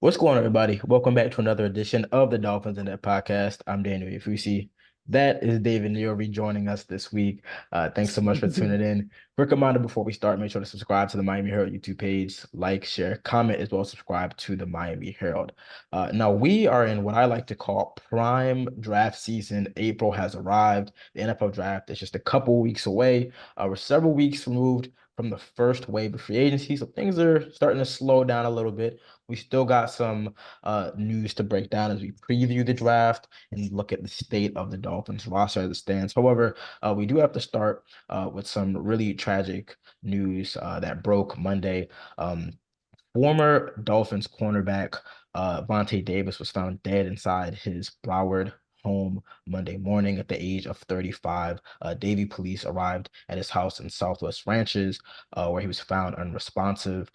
What's going on, everybody? Welcome back to another edition of the Dolphins In Depth podcast. I'm Daniel Oyefusi. That is David Neal rejoining us this week. Thanks so much for tuning in. Quick reminder before we start, make sure to subscribe to the Miami Herald YouTube page, like, share, comment, as well as subscribe to the Miami Herald. Now, we are in what I like to call prime draft season. April has arrived. The NFL draft is just a couple weeks away. We're several weeks removed from the first wave of free agency, so things are starting to slow down a little bit. We still got some news to break down as we preview the draft and look at the state of the Dolphins roster as it stands. However, we do have to start with some really tragic news that broke Monday. Former Dolphins cornerback Vontae Davis was found dead inside his Broward home Monday morning at the age of 35. Davie police arrived at his house in Southwest Ranches, where he was found unresponsive.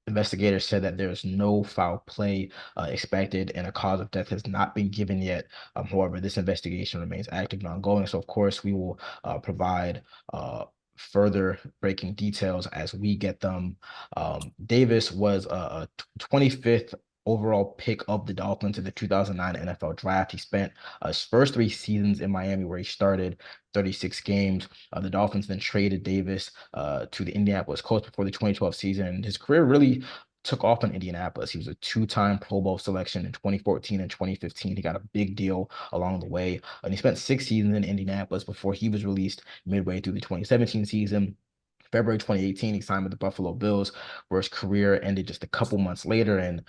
Investigators said that there is no foul play expected and a cause of death has not been given yet. However, this investigation remains active and ongoing. So, of course, we will provide further breaking details as we get them. Davis was a 25th overall pick of the Dolphins in the 2009 NFL draft. He spent his first three seasons in Miami, where he started 36 games. The Dolphins then traded Davis to the Indianapolis Colts before the 2012 season. And his career really took off in Indianapolis. He was a two-time Pro Bowl selection in 2014 and 2015. He got a big deal along the way. And he spent 6 seasons in Indianapolis before he was released midway through the 2017 season. February 2018, he signed with the Buffalo Bills, where his career ended just a couple months later in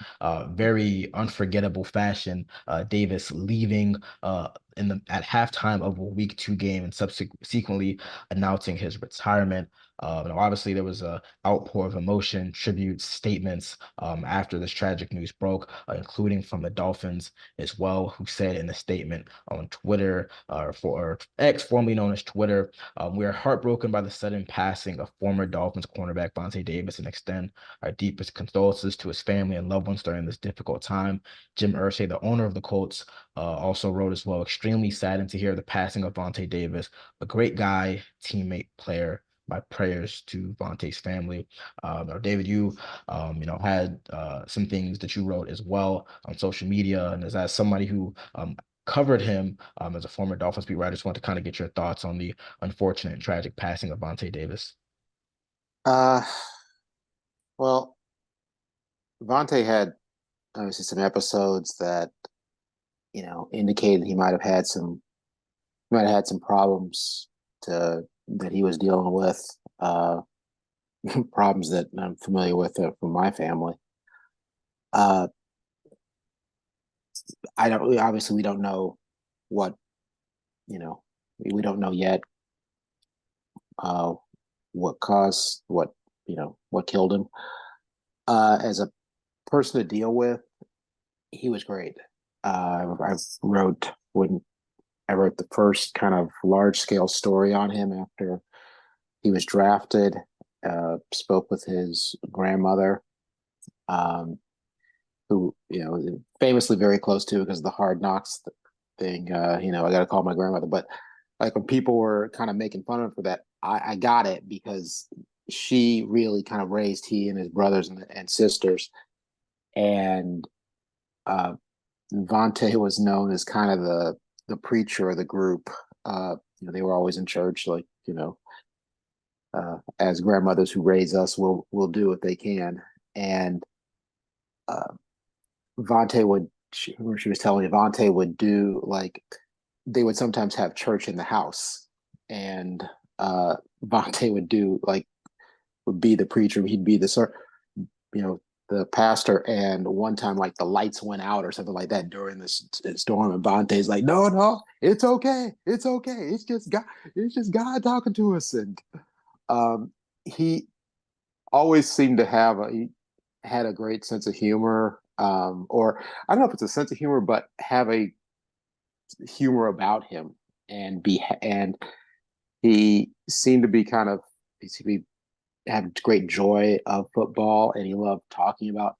very unforgettable fashion. Davis leaving at halftime of a Week 2 game and subsequently announcing his retirement. Now obviously, there was a outpour of emotion, tributes, statements after this tragic news broke, including from the Dolphins as well, who said in a statement on Twitter, or X, formerly known as Twitter, we are heartbroken by the sudden passing of former Dolphins cornerback Vontae Davis and extend our deepest condolences to his family and loved ones during this difficult time. Jim Irsay, the owner of the Colts, also wrote as well, extremely saddened to hear the passing of Vontae Davis, a great guy, teammate, player. My prayers to Vontae's family. Now, David, you had some things that you wrote as well on social media, and as somebody who covered him as a former Dolphins beat writer, just want to kind of get your thoughts on the unfortunate and tragic passing of Vontae Davis. Uh, well, Vontae had obviously some episodes that indicated he might have had some problems to that he was dealing with. Problems that I'm familiar with from my family. Uh, I don't obviously we don't know what you know we don't know yet. Uh, what caused what killed him. As a person to deal with, he was great. I wrote when I wrote the first kind of large scale story on him after he was drafted. Spoke with his grandmother, um, who famously very close to because of the Hard Knocks thing. I got to call my grandmother, but like when people were kind of making fun of him for that, I got it because she really kind of raised he and his brothers and sisters, and uh, Vontae was known as kind of the preacher of the group. They were always in church, like as grandmothers who raise us will do if they can. And uh, Vontae would, she was telling me, Vontae would do like they would sometimes have church in the house, and Vontae would do like would be the preacher. He'd be you know, the pastor. And one time, like the lights went out or something like that during this storm, and Vontae's like, "No, no, it's okay, it's okay. It's just God talking to us." And he always seemed to he had a great sense of humor, or I don't know if it's a sense of humor, but have a humor about him, and he seemed to be kind of he seemed to be have great joy of football, and he loved talking about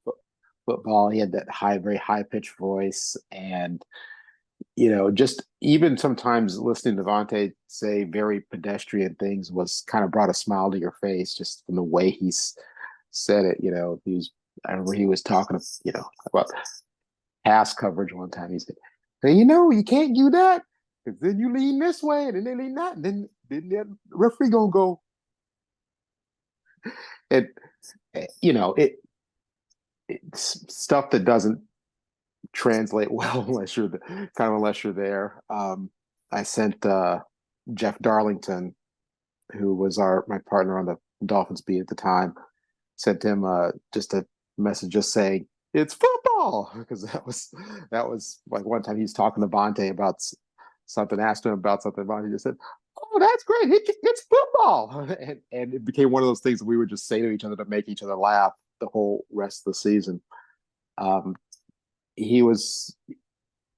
football. He had that very high pitched voice, and just even sometimes listening to Vontae say very pedestrian things was kind of brought a smile to your face just from the way said it. He was I remember he was talking, about pass coverage one time. He said, "Hey, you can't do that because then you lean this way and then they lean that, and then the referee gonna go." It, it's stuff that doesn't translate well unless you're there. I sent Jeff Darlington, who was our my partner on the Dolphins beat at the time, sent him just a message just saying it's football because that was like one time he's talking to Vontae about something, asked him about something. Vontae just said, "Oh, that's great! It's football," and it became one of those things that we would just say to each other to make each other laugh the whole rest of the season. Um, he was,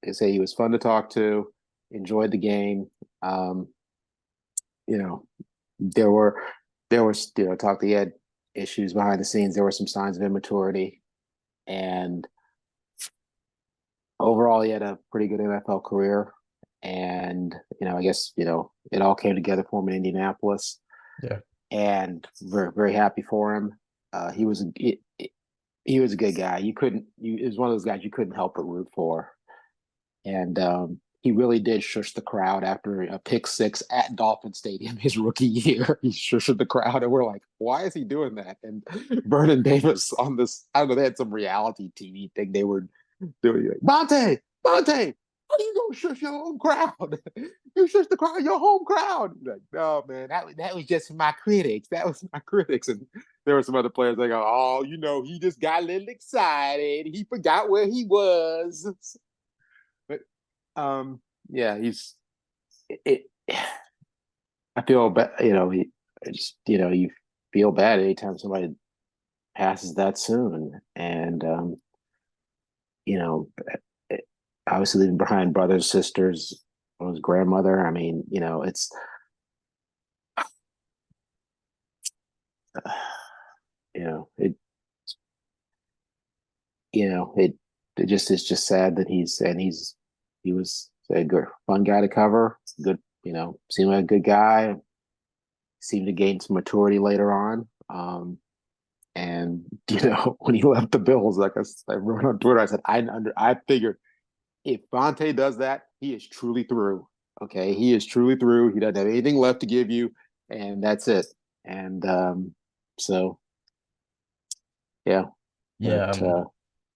I say, he was fun to talk to. Enjoyed the game. Um, you know, there were talk. He had issues behind the scenes. There were some signs of immaturity, and overall, he had a pretty good NFL career. And I guess it all came together for him in Indianapolis, Yeah. and very very happy for him. He was he was a good guy. He was one of those guys you couldn't help but root for. And he really did shush the crowd after a pick six at Dolphin Stadium his rookie year. He shushed the crowd, and we're like, "Why is he doing that?" And Vernon Davis on this, I don't know, they had some reality TV thing. They were doing like, Monte, how are you gonna shush your own crowd? You shush the crowd, your home crowd. Like, no, man, that was just my critics. That was my critics. And there were some other players that go, "Oh, he just got a little excited. He forgot where he was." But yeah, it. I feel bad. You feel bad anytime somebody passes that soon, and you know, it, obviously leaving behind brothers, sisters, his grandmother. I mean, you know, it, it's just sad that he was a good, fun guy to cover. Good, seemed like a good guy. Seemed to gain some maturity later on. And when he left the Bills, like I wrote on Twitter, I said I figured if Vontae does that, he is truly through. Okay, he is truly through. He doesn't have anything left to give you, and that's it. And so yeah, Yeah. but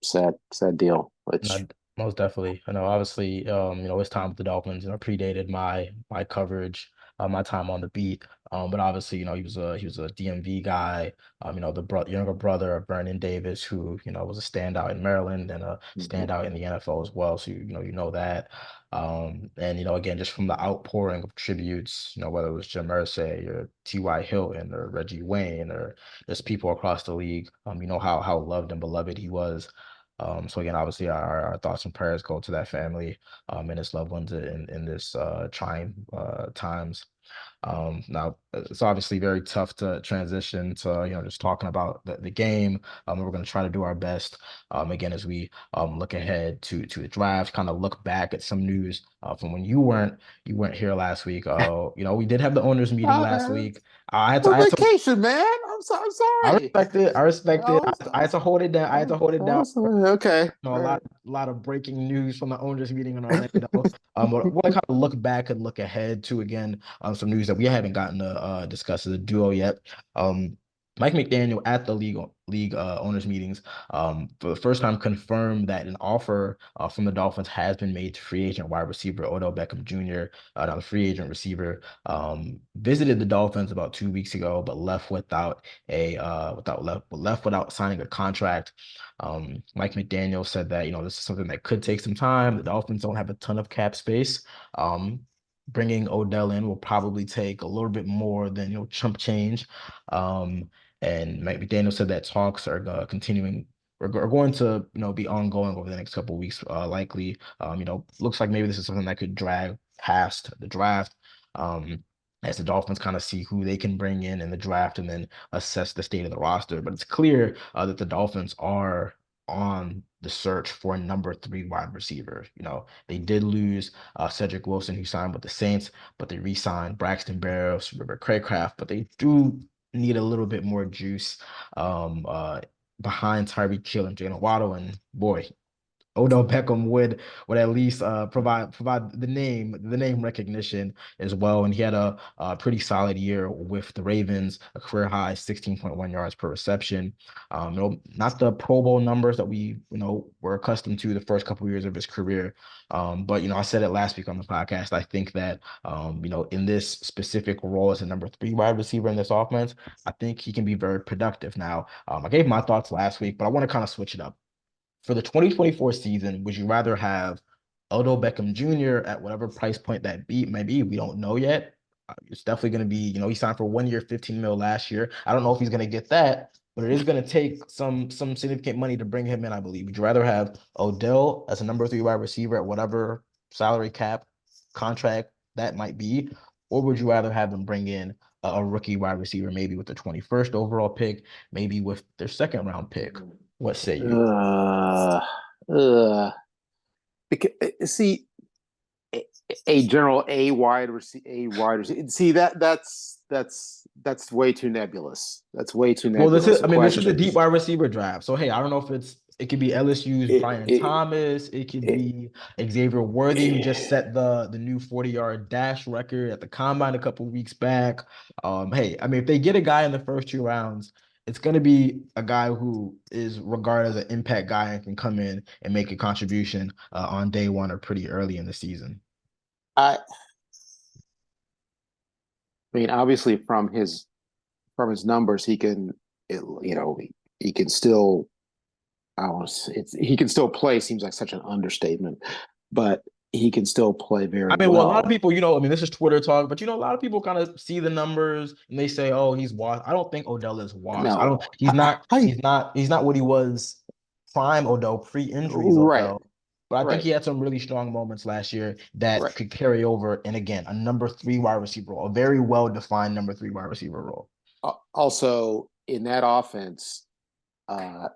sad deal. Which Most definitely. I know, obviously, his time with the Dolphins, predated my coverage, my time on the beat. But obviously, he was a DMV guy. The younger brother of Vernon Davis, who was a standout in Maryland and a mhm. standout in the NFL as well. So you know that. And again, just from the outpouring of tributes, whether it was Jim Irsay or T.Y. Hilton or Reggie Wayne or just people across the league, how loved and beloved he was. So again, obviously, our thoughts and prayers go to that family, and his loved ones in this trying times. Now it's obviously very tough to transition to just talking about the game. We're going to try to do our best. Again, as we look ahead to the draft, kind of look back at some news from when you weren't here last week. We did have the owners meeting last Uh, week. I had to on I had to vacation, man. I'm I sorry. respect it. I respect I it. was, I had to hold it down. I had to hold it down. okay. A All right. lot of breaking news from the owners meeting in Orlando. But I want to kind of look back and look ahead to again some news that we haven't gotten to discuss as a duo yet. Um, Mike McDaniel at the league owners meetings for the first time confirmed that an offer from the Dolphins has been made to free agent wide receiver Odell Beckham Jr. Now the free agent receiver visited the Dolphins about 2 weeks ago, but left without left without signing a contract. Mike McDaniel said that, this is something that could take some time. The Dolphins don't have a ton of cap space. Bringing Odell in will probably take a little bit more than, chump change. And Mike McDaniel said that talks are continuing are going to, be ongoing over the next couple of weeks, likely. Looks like maybe this is something that could drag past the draft. As the Dolphins kind of see who they can bring in the draft and then assess the state of the roster. But it's clear that the Dolphins are on the search for a number three wide receiver. They did lose Cedric Wilson, who signed with the Saints, but they re-signed Braxton Berrios, River Craycraft, but they do need a little bit more juice. behind Tyreek Hill and Jaylen Waddle, and boy, Odell Beckham would at least provide the name recognition as well, and he had a pretty solid year with the Ravens, a career high 16.1 yards per reception. Not the Pro Bowl numbers that we were accustomed to the first couple of years of his career, but I said it last week on the podcast. I think that in this specific role as a number three wide receiver in this offense, I think he can be very productive. Now, I gave my thoughts last week, but I want to kind of switch it up for the 2024 season. Would you rather have Odell Beckham Jr. at whatever price point that beat may be? We don't know yet. It's definitely going to be, he signed for 1 year, 15 mil last year. I don't know if he's going to get that, but it is going to take some significant money to bring him in, I believe. Would you rather have Odell as a number three wide receiver at whatever salary cap contract that might be, or would you rather have them bring in a rookie wide receiver, maybe with the 21st overall pick, maybe with their second round pick? What say you? Uh, uh, because, see, a general a wide receiver. See that's way too nebulous. That's way too Well, nebulous a this is a question. deep wide receiver draft. So hey, I don't know if it could be LSU's It, Brian it, Thomas, it could it, be Xavier Worthy, who just it, set the new 40-yard dash record at the combine a couple weeks back. Hey, I mean, if they get a guy in the first 2 rounds, it's going to be a guy who is regarded as an impact guy and can come in and make a contribution on day one or pretty early in the season. I mean, obviously from his numbers, he can still. I don't know, he can still play. Seems like such an understatement, but he can still play I very mean, well, a lot of well. people, I mean, this is Twitter talk, but a lot of people kind of see the numbers and they say, "Oh, he's washed." I don't think Odell is washed. I don't. No, He's not. how He's not. He's not what he was prime Odell, pre-injuries right, Odell. But I think right, he had some really strong moments last year that right. could carry over. And again, a number three wide receiver role, a very well-defined number three wide receiver role. Also, uh,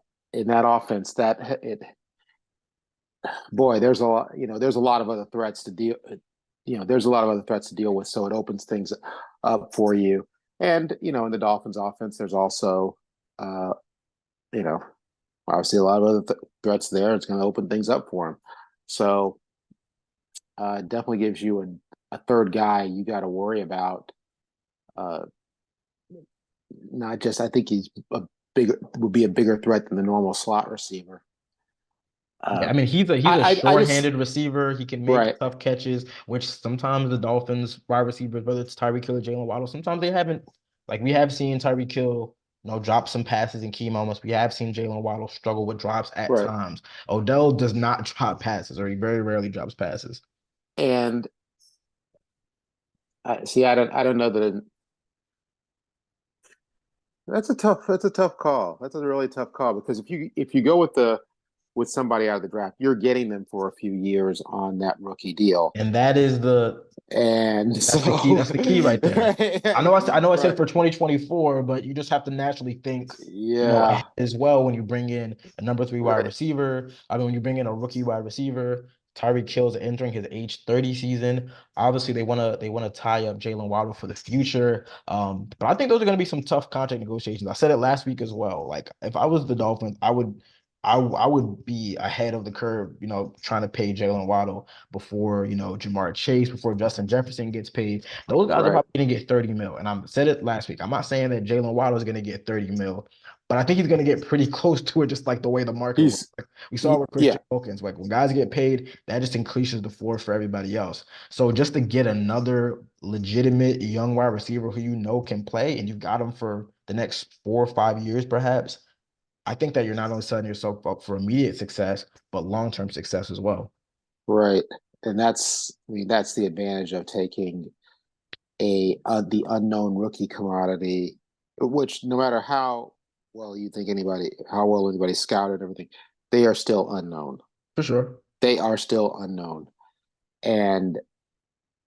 that it boy, there's a lot. There's a lot of other threats to deal. There's a lot of other threats to deal with, so it opens things up for you. And in the Dolphins' offense, there's also, uh, you know, obviously a lot of other threats there. It's going to open things up for him. So definitely gives you a third guy you got to worry about. Uh, Not just, I think he's a bigger would be a bigger threat than the normal slot receiver. Yeah, Uh, I mean he's a I just sure-handed receiver. He can make right, tough catches, which sometimes the Dolphins wide receivers, whether it's Tyreek Hill or Jaylen Waddle, sometimes they haven't. Like we have seen Tyreek Hill, drop some passes in key moments. We have seen Jaylen Waddle struggle with drops at right, times. Odell does not drop passes, or he very rarely drops passes. and see, I don't know that that's a tough call. That's a really tough call because if you go with somebody out of the draft, you're getting them for a few years on that rookie deal, And that is the and That's the key. so That's the key right there. I know I said right, for 2024, but you just have to naturally think, yeah, as well when you bring in a number three wide right, receiver. I mean, when you bring in a rookie wide receiver, Tyreek Hill's entering his age 30 season. Obviously, they wanna tie up Jaylen Waddle for the future. But I think those are gonna be some tough contract negotiations. I said it last week as well. Like if I was the Dolphins, I would be ahead of the curve, trying to pay Jaylen Waddle before, Jamar Chase, before Justin Jefferson gets paid. Those guys are right. probably going to get 30 mil. And I said it last week. I'm not saying that Jaylen Waddle is going to get 30 mil, but I think he's going to get pretty close to it, just like the way the market works. He's Like we saw with yeah, Christian Wilkins. Like when guys get paid, that just increases the floor for everybody else. So just to get another legitimate young wide receiver who can play, and you've got him for the next 4 or 5 years, perhaps. I think that you're not only setting yourself up for immediate success, but long-term success as well. right. And that's the advantage of taking the unknown rookie commodity, which no matter how well anybody scouted and everything, they are still unknown. For sure. They are still unknown, and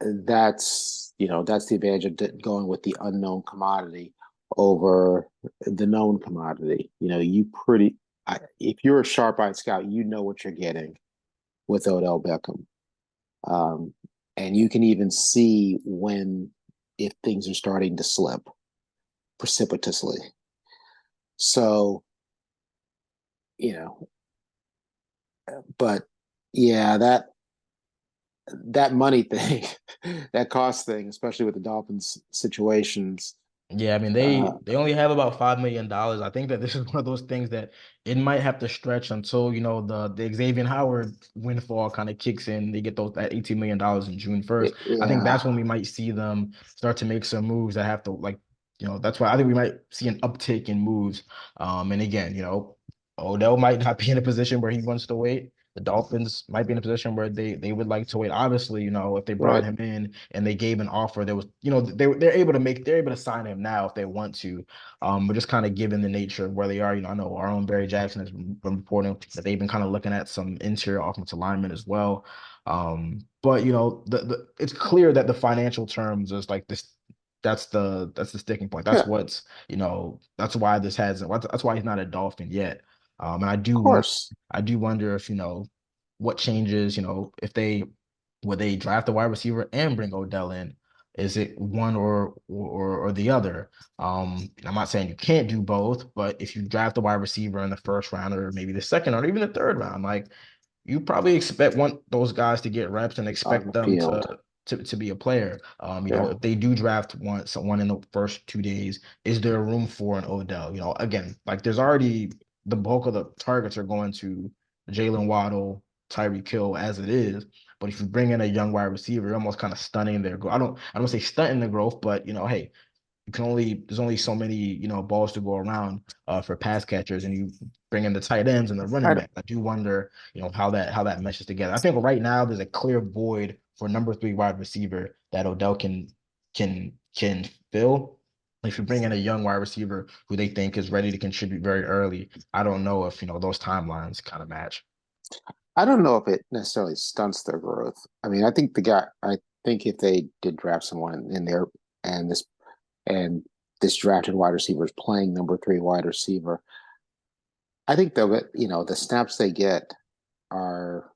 that's the advantage of going with the unknown commodity over the known commodity. If you're a sharp-eyed scout, you know what you're getting with Odell Beckham. Um, and you can even see if things are starting to slip precipitously. So you know, but yeah, that money thing, that cost thing, especially with the Dolphins situations. Yeah, I mean Uh, they only have about $5 million. I think that this is one of those things that it might have to stretch until the Xavier Howard windfall kind of kicks in. They get that $18 million in June 1st. I think yeah, that's when we might see them start to make some moves that have to that's why I think we might see an uptick in moves. And again, Odell might not be in a position where he wants to wait. The Dolphins might be in a position where they would like to wait. Obviously, if they brought right. him in and they gave an offer, there was, they're able to sign him now if they want to. But just kind of given the nature of where they are, I know our own Barry Jackson has been reporting that they've been kind of looking at some interior offensive linemen as well. But it's clear that the financial terms is like this. That's the sticking point. Yeah, That's of that's why this hasn't. That's why he's not a Dolphin yet. And course. I do wonder if, what changes, if they would they draft a wide receiver and bring Odell in? Is it one or the other? I'm not saying you can't do both, but if you draft a wide receiver in the first round or maybe the second or even the third round, like you probably want those guys to get reps and On expect the them field. to be a player. Yeah. If they do draft someone in the first 2 days, is there room for an Odell? Again, like there's already the bulk of the targets are going to Jaylen Waddle, Tyreek Hill as it is. But if you bring in a young wide receiver, you're almost kind of stunning their growth. I don't say stunting the growth, but hey, there's only so many balls to go around for pass catchers, and you bring in the tight ends and the running I, back. I do wonder how that meshes together. I think right now there's a clear void for number three wide receiver that Odell can fill. If you bring in a young wide receiver who they think is ready to contribute very early, I don't know if those timelines kind of match. I don't know if it necessarily stunts their growth. I mean, I think if they did draft someone in there and this drafted wide receiver is playing number three wide receiver, I think they'll get, the snaps they get are,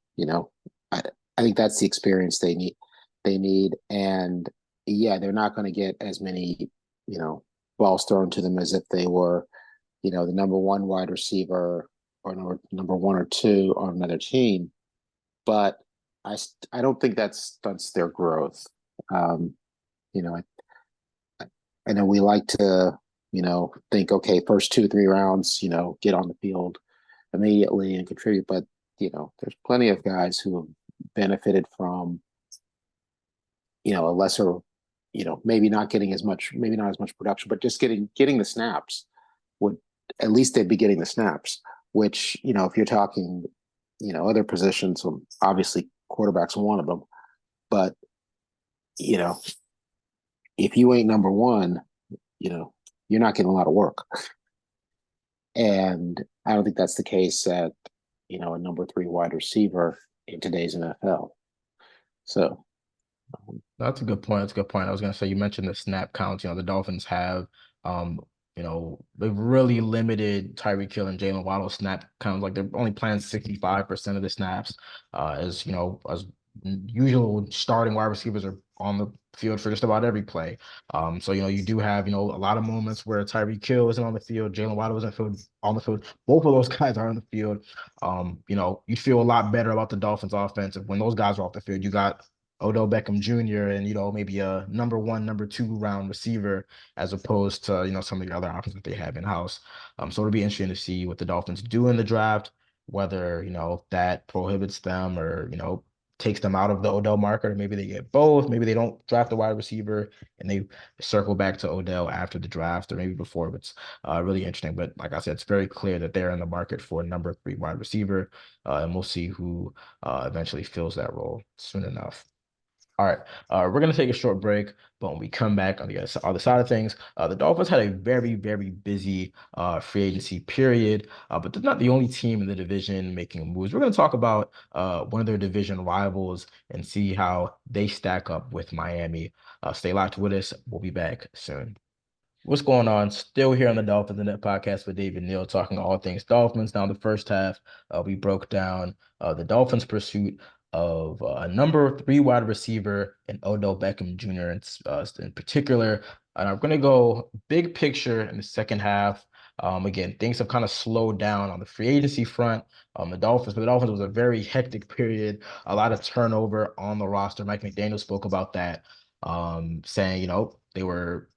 I think that's the experience they need. And yeah, they're not going to get as many, you know, balls thrown to them as if they were, the number one wide receiver or number one or two on another team. But I don't think that stunts their growth. Um, you know, I know we like to, think, okay, first 2, 3 rounds, get on the field immediately and contribute. But, there's plenty of guys who have benefited from, a lesser, maybe not getting as much, maybe not as much production, but just getting the snaps would at least they'd be getting the snaps, which, if you're talking, other positions, obviously quarterback's one of them. But, you know, if you ain't number one, you know, you're not getting a lot of work. And I don't think that's the case at, a number three wide receiver in today's NFL. So, That's a good point. That's a good point. I was gonna say you mentioned the snap counts. The Dolphins have they've really limited Tyreek Hill and Jaylen Waddle snap counts. Like they're only playing 65% of the snaps. As usual, starting wide receivers are on the field for just about every play. So you do have a lot of moments where Tyreek Hill isn't on the field, Jaylen Waddle isn't on the field. Both of those guys are on the field. You feel a lot better about the Dolphins offense when those guys are off the field. You got Odell Beckham Jr. and maybe a number one, number two round receiver as opposed to some of the other options that they have in house. So it'll be interesting to see what the Dolphins do in the draft, whether that prohibits them or takes them out of the Odell market, or maybe they get both. Maybe they don't draft a wide receiver and they circle back to Odell after the draft, or maybe before. But it's really interesting. But like I said, it's very clear that they're in the market for a number three wide receiver, and we'll see who eventually fills that role soon enough. All right, we're gonna take a short break, but when we come back on the other side of things, the Dolphins had a very, very busy free agency period, but they're not the only team in the division making moves. We're gonna talk about one of their division rivals and see how they stack up with Miami. Stay locked with us. We'll be back soon. What's going on? Still here on the Dolphins in Depth podcast with David Neal, talking all things Dolphins. Now, the first half, we broke down the Dolphins' pursuit of a number three wide receiver and Odell Beckham Jr. In particular. And I'm going to go big picture in the second half. Again, things have kind of slowed down on the free agency front. For the Dolphins was a very hectic period, a lot of turnover on the roster. Mike McDaniel spoke about that, saying, they were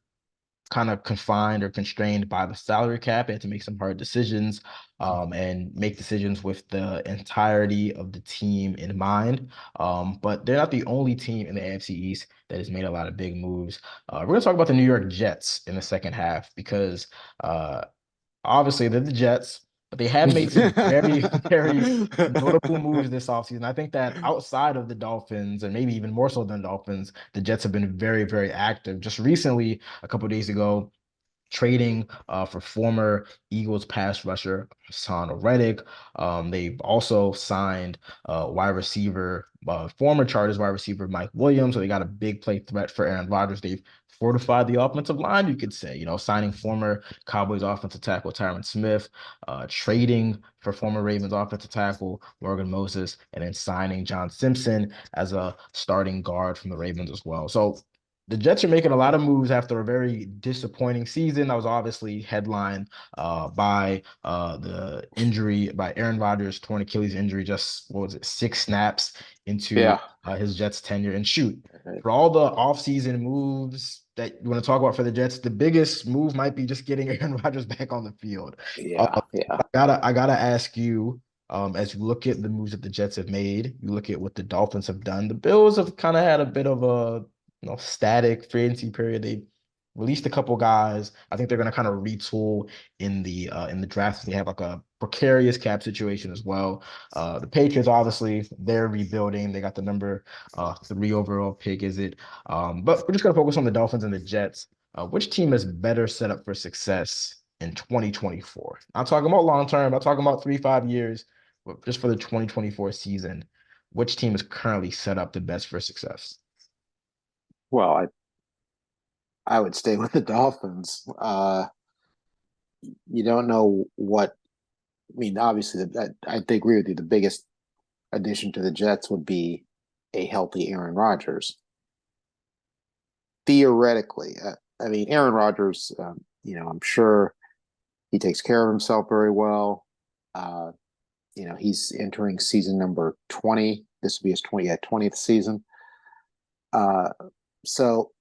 kind of confined or constrained by the salary cap. They had to make some hard decisions, and make decisions with the entirety of the team in mind. But they're not the only team in the AFC East that has made a lot of big moves. We're going to talk about the New York Jets in the second half because uh, obviously they're the Jets, but they have made some very, very notable moves this offseason. I think that outside of the Dolphins, and maybe even more so than Dolphins, the Jets have been very, very active. Just recently, a couple of days ago, trading for former Eagles pass rusher Hassan Reddick. They've also signed former Chargers wide receiver Mike Williams. So they got a big play threat for Aaron Rodgers. They've fortified the offensive line, you could say, signing former Cowboys offensive tackle Tyron Smith, trading for former Ravens offensive tackle Morgan Moses, and then signing John Simpson as a starting guard from the Ravens as well. So the Jets are making a lot of moves after a very disappointing season. That was obviously headlined by Aaron Rodgers' torn Achilles injury, just what was it, 6 snaps into Yeah. his Jets tenure. And shoot, for all the offseason moves that you want to talk about for the Jets, the biggest move might be just getting Aaron Rodgers back on the field. Yeah. Yeah. I gotta ask you, as you look at the moves that the Jets have made, you look at what the Dolphins have done. The Bills have kind of had a bit of a static free agency period. They released a couple guys. I think they're going to kind of retool in the draft. They have like a precarious cap situation as well. The Patriots, obviously, they're rebuilding. They got the number 3 overall pick, is it? But we're just going to focus on the Dolphins and the Jets. Which team is better set up for success in 2024? I'm talking about long term. I'm talking about 3, 5 years, but just for the 2024 season. Which team is currently set up the best for success? Well, I would stay with the Dolphins. You don't know what. I mean, obviously, I agree with you. The biggest addition to the Jets would be a healthy Aaron Rodgers. Theoretically, I mean, Aaron Rodgers. I'm sure he takes care of himself very well. Uh, he's entering season number 20. This will be his 20th season. Uh, so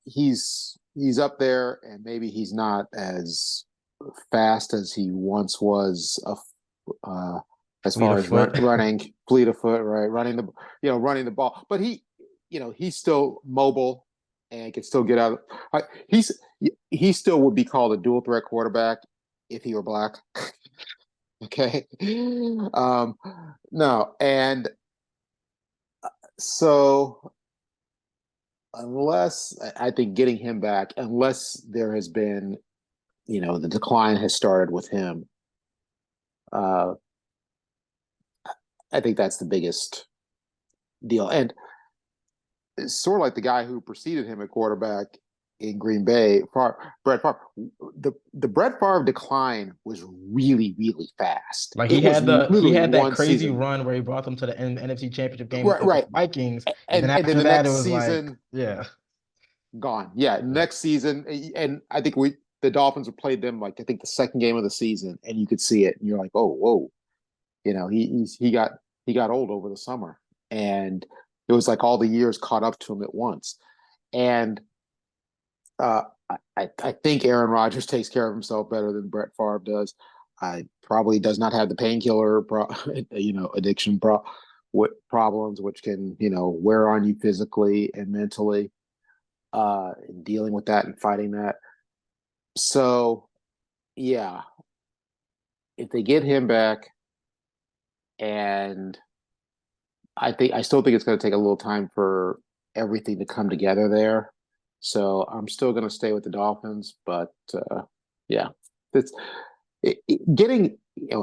he's up there, and maybe he's not as fast as he once was. As Fleet far of as foot. running, fleet of foot, right, running the ball, but he's still mobile and can still get out. He's he still would be called a dual threat quarterback if he were black. Okay, no, and so unless I think getting him back, unless there has been, the decline has started with him. Uh, I think that's the biggest deal. And it's sort of like the guy who preceded him at quarterback in Green Bay, Brett Favre. The Brett Favre decline was really, really fast. Like It was he literally had that one crazy season. run where he brought them to the NFC Championship game Right, against the right. Vikings, and then And then after the that it next was like, season, yeah, gone. Yeah, yeah, next season, and I think the Dolphins have played them like I think the second game of the season, and you could see it, and you're like, oh, whoa, he got old over the summer, and it was like all the years caught up to him at once, and uh, I think Aaron Rodgers takes care of himself better than Brett Favre does. I probably does not have the painkiller, addiction problems, which can wear on you physically and mentally. Dealing with that and fighting that. So yeah, if they get him back, and I still think it's going to take a little time for everything to come together there. So I'm still going to stay with the Dolphins, but yeah, it's getting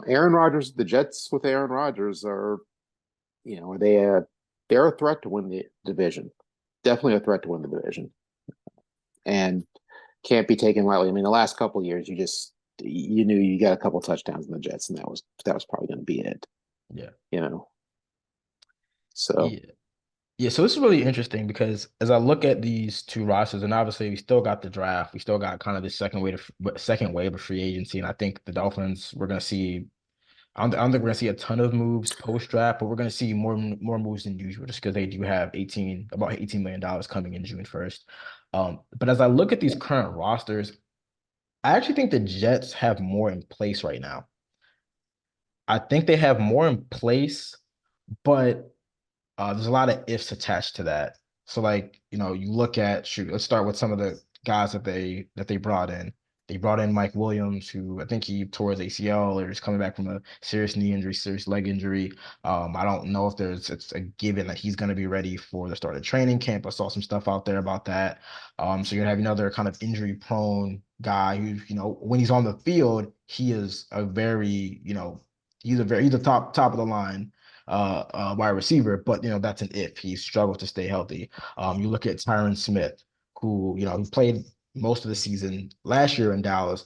Aaron Rodgers. The Jets with Aaron Rodgers are are they're a threat to win the division. Definitely a threat to win the division, and can't be taken lightly. I mean, the last couple of years, you knew you got a couple touchdowns in the Jets, and that was probably going to be it. yeah, You know, so yeah. Yeah, so this is really interesting because as I look at these two rosters, and obviously we still got the draft, we still got kind of the second wave of free agency, and I think the Dolphins we're gonna see. I don't think we're gonna see a ton of moves post draft, but we're gonna see more moves than usual just because they do have about $18 million coming in June 1st. But as I look at these current rosters, I actually think the Jets have more in place right now. I think they have more in place, but there's a lot of ifs attached to that. So like, you look at shoot, let's start with some of the guys that they brought in. They brought in Mike Williams, who I think he tore his ACL or is coming back from a serious knee injury, serious leg injury. I don't know if it's a given that he's going to be ready for the start of training camp. I saw some stuff out there about that. So you're gonna have another kind of injury prone guy who, when he's on the field, he is a very, he's a top of the line wide receiver, but that's an if. He struggles to stay healthy. You look at Tyron Smith, who he played most of the season last year in Dallas,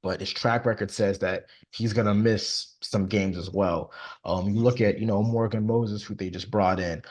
but his track record says that he's gonna miss some games as well. You look at Morgan Moses, who they just brought in.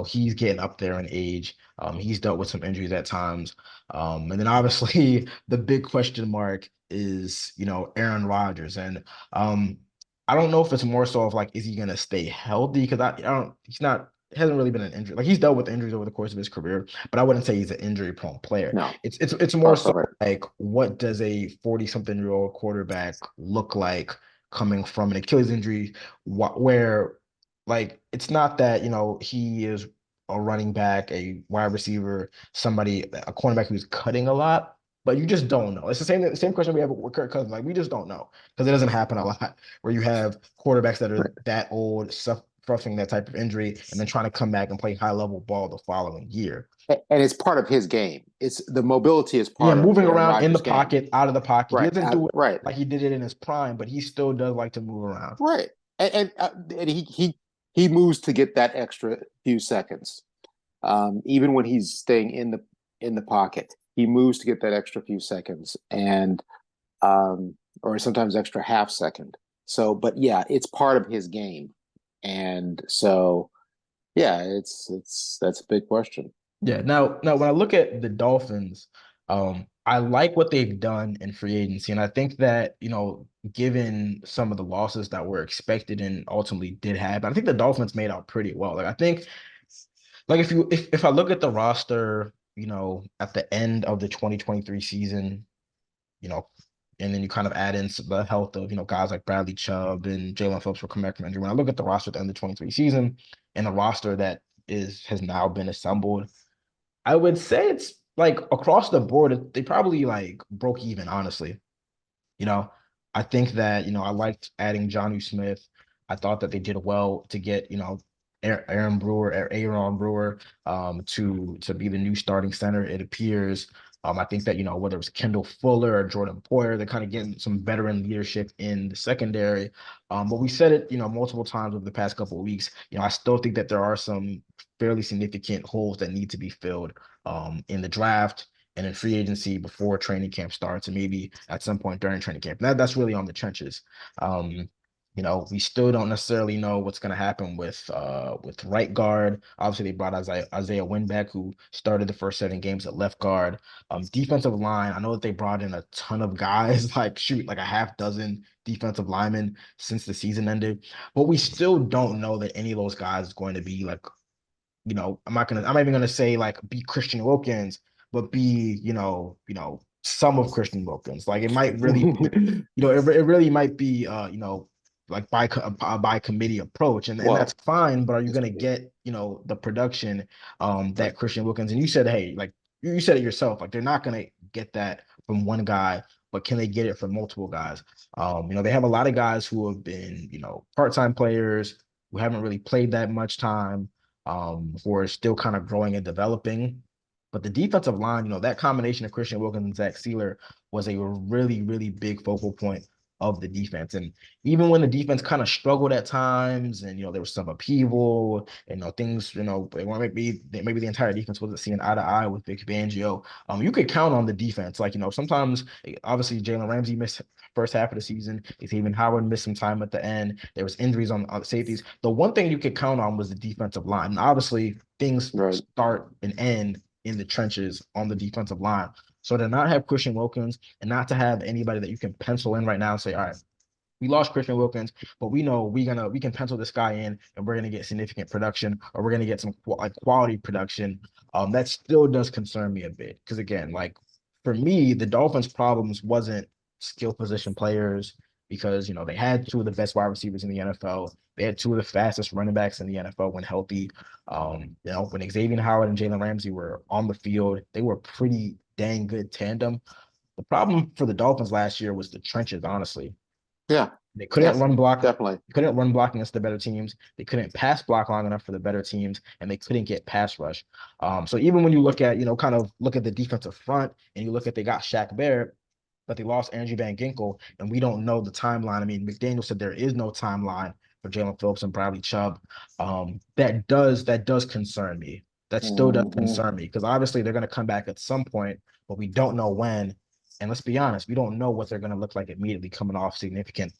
He's getting up there in age. He's dealt with some injuries at times. And then obviously the big question mark is Aaron Rodgers, and I don't know if it's more so of like is he gonna stay healthy because I don't he's not hasn't really been an injury like he's dealt with injuries over the course of his career, but I wouldn't say he's an injury prone player. No. It's more so Right. like what does a 40-something-year-old quarterback look like coming from an Achilles injury where like it's not that he is a running back, a wide receiver, a cornerback who's cutting a lot, but you just don't know. It's the same question we have with Kirk Cousins. Like we just don't know because it doesn't happen a lot where you have quarterbacks that are Right. that old, suffering that type of injury, and then trying to come back and play high level ball the following year. And it's part of his game. It's the mobility is Yeah, part of moving Aaron around in the Rodgers' game. pocket, out of the pocket. He Right. doesn't do it Right. like he did it in his prime, but he still does like to move around. Right. And he moves to get that extra few seconds. Even when he's staying in the pocket, he moves to get that extra few seconds and or sometimes extra half second. So, but yeah, it's part of his game. And so yeah, it's that's a big question. Yeah. Now, when I look at the Dolphins, I like what they've done in free agency, and I think that given some of the losses that were expected and ultimately did happen, I think the Dolphins made out pretty well. Like I think, like if I look at the roster, at the end of the 2023 season, you know, and then you kind of add in the health of, guys like Bradley Chubb and Jalen Phillips were coming back from injury. When I look at the roster at the end of the 23 season and the roster that has now been assembled, I would say it's like across the board, they probably like broke even, honestly. You know, I think that, I liked adding Jonnu Smith. I thought that they did well to get, Aaron Brewer, to be the new starting center. It appears. I think that, whether it was Kendall Fuller or Jordan Poyer, they're kind of getting some veteran leadership in the secondary. But we said it, multiple times over the past couple of weeks. I still think that there are some fairly significant holes that need to be filled in the draft and in free agency before training camp starts, and maybe at some point during training camp. That's really on the trenches. We still don't necessarily know what's going to happen with right guard. Obviously, they brought Isaiah Wynn back, who started the first 7 games at left guard. Defensive line, I know that they brought in a ton of guys, like a half dozen defensive linemen since the season ended, but we still don't know that any of those guys is going to be like I'm not even gonna say like be Christian Wilkins, but be, some of Christian Wilkins. Like it might really be, it really might be like by committee approach, and that's Well, fine, but are you gonna get, the production that Christian Wilkins, and you said, hey, like you said it yourself, like they're not gonna get that from one guy, but can they get it from multiple guys? They have a lot of guys who have been, part-time players who haven't really played that much time who are still kind of growing and developing. But the defensive line, that combination of Christian Wilkins and Zach Sealer was a really, really big focal point of the defense. And even when the defense kind of struggled at times, and there was some upheaval, and things, they weren't maybe the entire defense wasn't seeing eye to eye with Vic Fangio. You could count on the defense. Like, sometimes obviously Jalen Ramsey missed first half of the season. Xavier Howard missed some time at the end. There was injuries on the safeties. The one thing you could count on was the defensive line. And obviously things Right. start and end in the trenches on the defensive line. So to not have Christian Wilkins and not to have anybody that you can pencil in right now and say, all right, we lost Christian Wilkins, but we know we can pencil this guy in and we're gonna get significant production, or we're gonna get some quality production. That still does concern me a bit, because again, like, for me, the Dolphins' problems wasn't skill position players, because they had two of the best wide receivers in the NFL. They had two of the fastest running backs in the NFL when healthy. When Xavier Howard and Jalen Ramsey were on the field, they were pretty dang good tandem. The problem for the Dolphins last year was the trenches, honestly. Yeah. They Yeah. couldn't run block. Definitely. Couldn't run block against the better teams. They couldn't pass block long enough for the better teams, and they couldn't get pass rush. So even when you look at, kind of look at the defensive front, and you look at they got Shaq Barrett, but they lost Andrew Van Ginkel, and we don't know the timeline. I mean, McDaniel said there is no timeline for Jalen Phillips and Bradley Chubb. That does concern me. That still does Hmm. concern me, because obviously they're going to come back at some point, but we don't know when. And let's be honest, we don't know what they're going to look like immediately coming off significant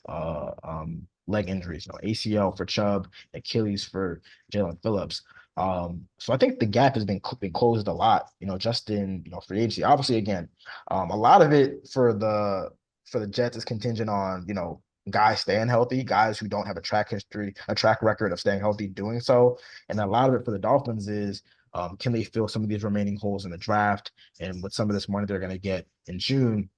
leg injuries. ACL for Chubb, Achilles for Jalen Phillips. So I think the gap has been closed a lot, just in free agency. Obviously, again, a lot of it for the Jets is contingent on guys staying healthy, guys who don't have a track record of staying healthy doing so, and a lot of it for the Dolphins is, can they fill some of these remaining holes in the draft, and with some of this money they're going to get in June.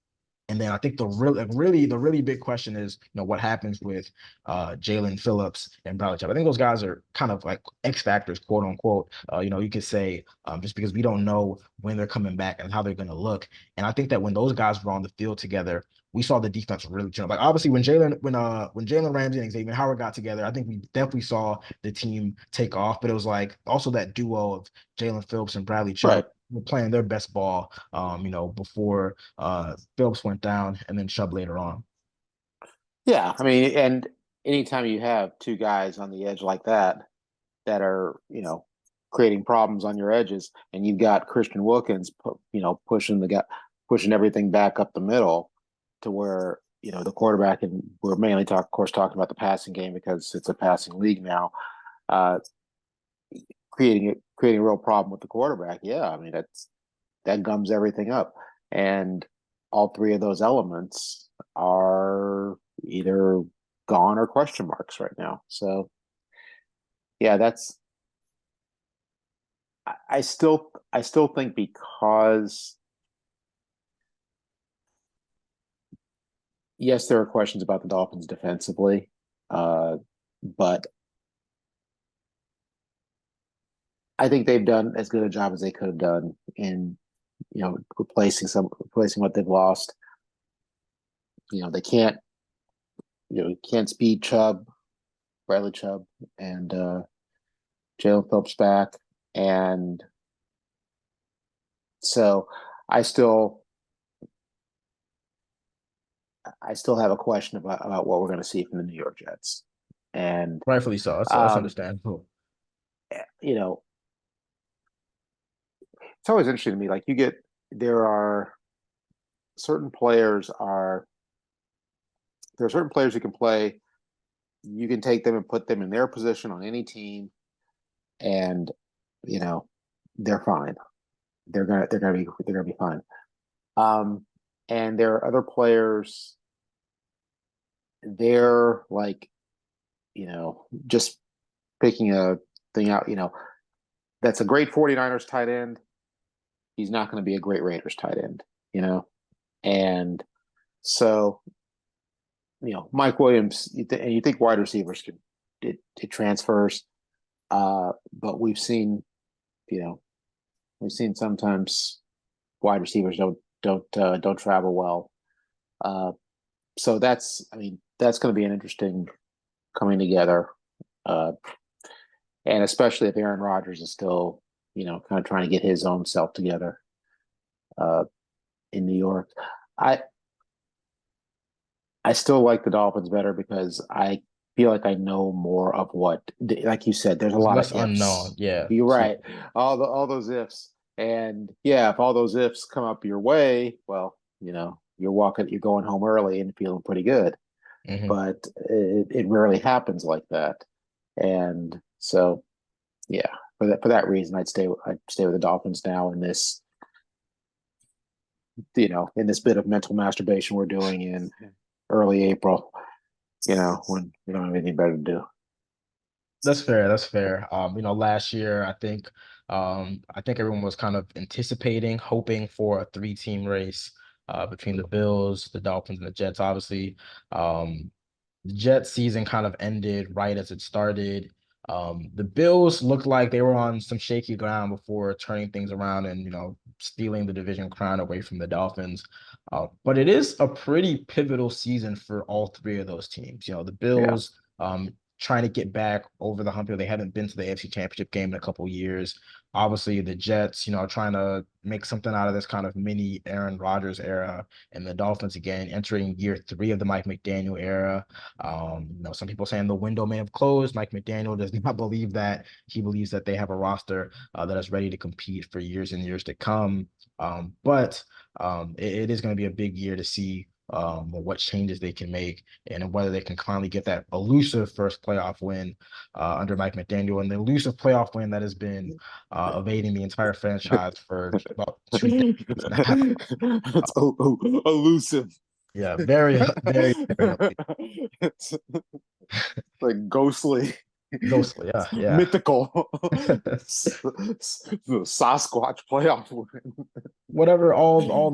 And then I think the really big question is, what happens with Jalen Phillips and Bradley Chubb. I think those guys are kind of like X factors, quote unquote. You could say, just because we don't know when they're coming back and how they're going to look. And I think that when those guys were on the field together, we saw the defense really turn. Like, obviously when Jalen Ramsey and Xavier Howard got together, I think we definitely saw the team take off. But it was like also that duo of Jalen Phillips and Bradley Right. Chubb were playing their best ball, before Phillips went down and then Chubb later on. Yeah. I mean, and anytime you have two guys on the edge like that are, creating problems on your edges, and you've got Christian Wilkins, pushing everything back up the middle to where, the quarterback, and we're mainly of course, talking about the passing game because it's a passing league now, uh, creating a real problem with the quarterback. Yeah. I mean, that gums everything up. And all three of those elements are either gone or question marks right now. So yeah, I still think, because yes, there are questions about the Dolphins defensively, but I think they've done as good a job as they could have done in replacing what they've lost. They can't speed Bradley Chubb, and Jalen Phillips back, and so I still I still have a question about what we're going to see from the New York Jets. And Rightfully so. That's um, understandable. you know, it's always interesting to me. Like, there are certain players are there are certain players who can play. You can take them and put them in their position on any team, and you know they're fine. They're gonna be fine. Um, and there are other players. They're like, just picking a thing out. That's a great 49ers tight end. He's not going to be a great Raiders tight end. And so Mike Williams, and you think wide receivers can it transfers, but you know we've seen sometimes wide receivers don't travel well. Uh, so that's going to be an interesting coming together, uh, and especially if Aaron Rodgers is still kind of trying to get his own self together uh, in New York. I I still like the Dolphins better because I feel like I know more of what, like you said, there's a There's lot of less unknown. ifs. Yeah. You're So, right. All those ifs. And yeah, if all those ifs come up your way, well, you're going home early and feeling pretty good. mhm. But it rarely happens like that. And so yeah, for that reason, I'd stay with the Dolphins now in this bit of mental masturbation we're doing in early April, when we don't have anything better to do. That's fair. That's fair. Last year I think everyone was kind of anticipating, hoping for a three-team race between the Bills, the Dolphins, and the Jets. Obviously, um, the Jets season kind of ended right as it started. The Bills looked like they were on some shaky ground before turning things around and, stealing the division crown away from the Dolphins. But it is a pretty pivotal season for all three of those teams. The Yeah. Bills trying to get back over the hump. They haven't been to the AFC Championship game in a couple years. Obviously, the Jets, trying to make something out of this kind of mini Aaron Rodgers era, and the Dolphins again entering year three of the Mike McDaniel era. Some people saying the window may have closed. Mike McDaniel does not believe that. He believes that they have a roster that is ready to compete for years and years to come. But it is going to be a big year to see what changes they can make and whether they can finally get that elusive first playoff win under Mike McDaniel and the elusive playoff win that has been evading the entire franchise for about 2 decades now. It's elusive. Yeah, very, very, very It's like ghostly, ghostly. Yeah, yeah. mythical. The Sasquatch playoff win. Whatever The the all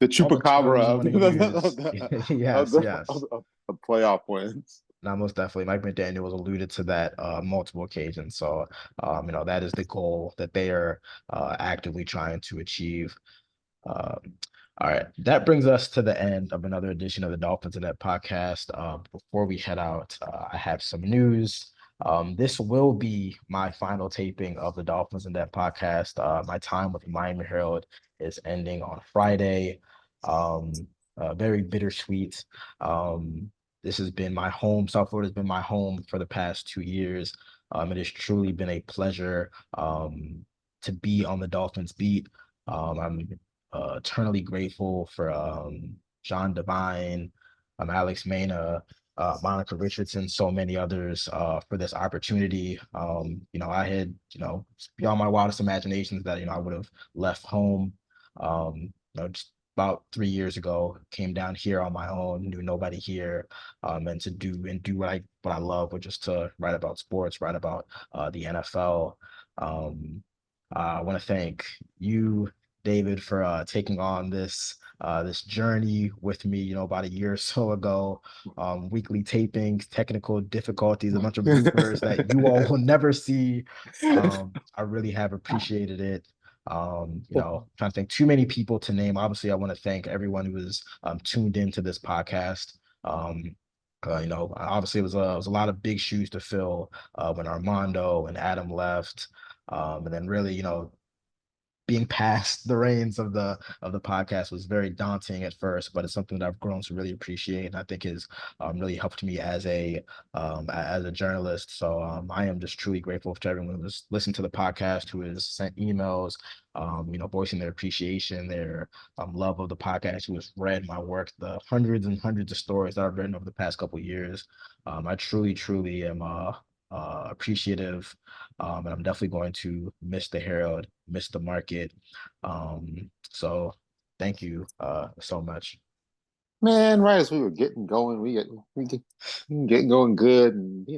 the chupacabra terms you of want to use. Yes, yes. the playoff wins. Now, most definitely, Mike McDaniel was alluded to that multiple occasions. So, that is the goal that they are actively trying to achieve. Um, all right, that brings us to the end of another edition of the Dolphins in That podcast. Before we head out, I have some news. This will be my final taping of the Dolphins in That podcast. My time with the Miami Herald is ending on Friday. Um, very bittersweet. This has been my home. South Florida has been my home for the past 2 years. It has truly been a pleasure to be on the Dolphins beat. I'm eternally grateful for John Devine, Alex Mena, Monica Richardson, so many others for this opportunity. I had, beyond my wildest imaginations that, I would have left home, just about 3 years ago, came down here on my own, knew nobody here, and to do what I love, which is to write about sports, write about the NFL. Um, I want to thank you, David, for taking on this journey with me, about a year or so ago. Weekly tapings, technical difficulties, a bunch of bloopers that you all will never see. I really have appreciated it. Trying to think too many people to name. Obviously, I want to thank everyone who was tuned into this podcast. Obviously it was a lot of big shoes to fill when Armando and Adam left. And then really, being past the reins of the podcast was very daunting at first, but it's something that I've grown to really appreciate, and I think has really helped me as a journalist. So I am just truly grateful to everyone who's listened to the podcast, who has sent emails, voicing their appreciation, their love of the podcast, who has read my work, the hundreds and hundreds of stories that I've written over the past couple of years. I truly, truly am appreciative, and I'm definitely going to miss the Herald, miss the market. So thank you so much. Man, right as we were getting going, we get getting going good, and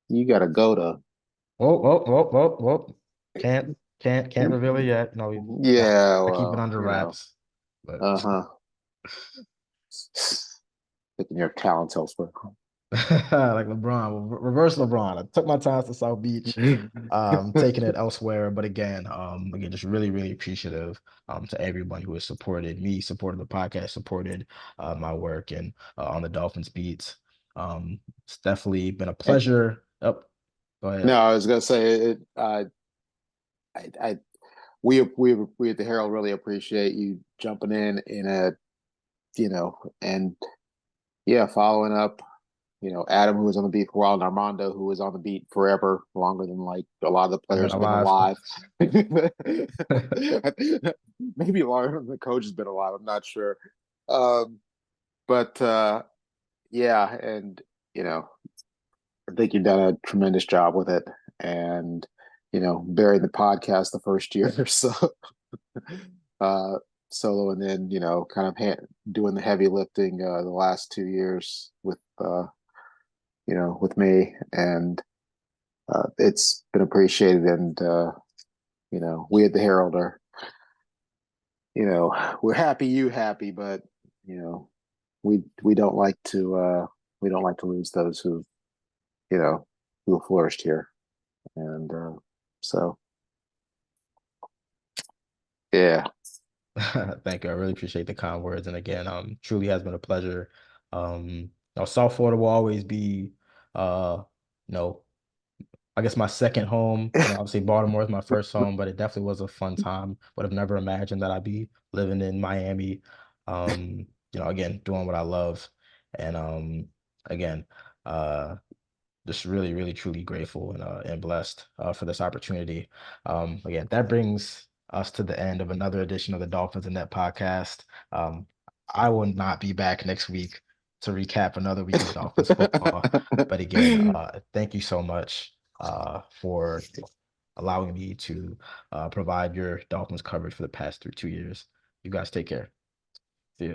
you got to go to. Whoa, whoa, whoa, whoa, whoa. Can't reveal it yet. No, Yeah, I keep it well, under wraps. But uh-huh. Thinking your talents elsewhere. like LeBron, reverse LeBron. I took my time to South Beach, taking it elsewhere. But again, just really, really appreciative to everyone who has supported me, supported the podcast, supported my work and on the Dolphins beats. It's definitely been a pleasure. Oh, go ahead. No, I was gonna say it. I we at the Herald really appreciate you jumping in a and yeah, following up, Adam, who was on the beat for a while, and Armando, who was on the beat forever, longer than like a lot of the I've been players have been alive. alive. Maybe longer than the coach has been alive. I'm not sure. Um, but yeah, and I think you've done a tremendous job with it, and burying the podcast the first year or so, uh, solo, and then kind of doing the heavy lifting the last 2 years with me, and it's been appreciated, and we at the Herald are, we're happy you happy, but you know, we don't like to lose those you know who have flourished here, and so yeah. Thank you. I really appreciate the kind words. And again, truly has been a pleasure. South Florida will always be, you know, I guess my second home. Obviously Baltimore is my first home, but it definitely was a fun time. Would have never imagined that I'd be living in Miami. Again, doing what I love. And again, uh, just really, really, truly grateful and blessed for this opportunity. Again, that brings us to the end of another edition of the Dolphins in Net podcast. Um, I will not be back next week to recap another week of Dolphins football. But again, thank you so much for allowing me to provide your Dolphins coverage for the past 2 years. You guys take care. See ya.